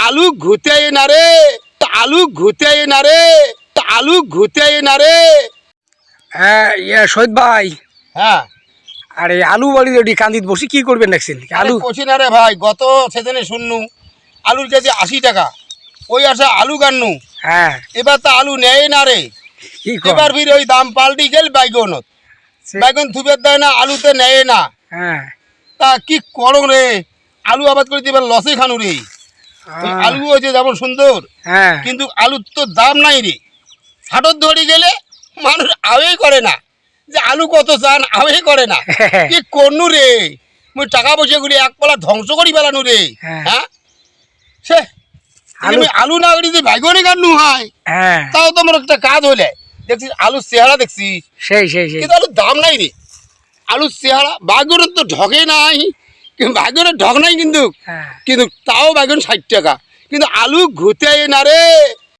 আলু ঘুতে না রে, আলু ঘুতে না রে, আলু ঘুতে না রে। হ্যাঁ শহীদ ভাই, হ্যাঁ আরে আলু বাড়ি ওটি কান্দিত বসে কি করবেন দেখছেন আলু আলু? পচি না রে ভাই, গত সেদিনে শুননু আলুর কেজি 80 টাকা, ওই আসে আলু গান্নু। হ্যাঁ এবার তো আলু নেয় না রে, কি এবার ফির ওই দাম পাল্টি গেল বাইগনত, বাইগন থুবের দেয় না, আলুতে নেয় না। হ্যাঁ তা কি করো রে, আলু আবাদ করে এবার লসে খানু রে। ওই আলু হয়েছে যেমন সুন্দর, হ্যাঁ কিন্তু আলুর তো দাম নাই রে। হাটত ধরে গেলে মানুষ আবেই করে না যে আলু কত চান, আবেই করে না। কি করনু রে, মুই টাকা পয়সা গুলি এক পালা ধ্বংস করি ফেলানু রে। হ্যাঁ সে আলু না করি যে বাইগনে গান্নু হয়, হ্যাঁ তাও তো আমার একটা কাজ হলে দেখছিস আলুর চেহারা দেখছিস, সেই সেই সেই কিন্তু আলুর দাম নাই রে। আলুর চেহারা বাইগনের তো ঢকে নাই, কিন্তু বাইগনের ঢক নাই কিন্তু, হ্যাঁ কিন্তু তাও বাইগন 60 টাকা, কিন্তু আলু ঘুতে না রে।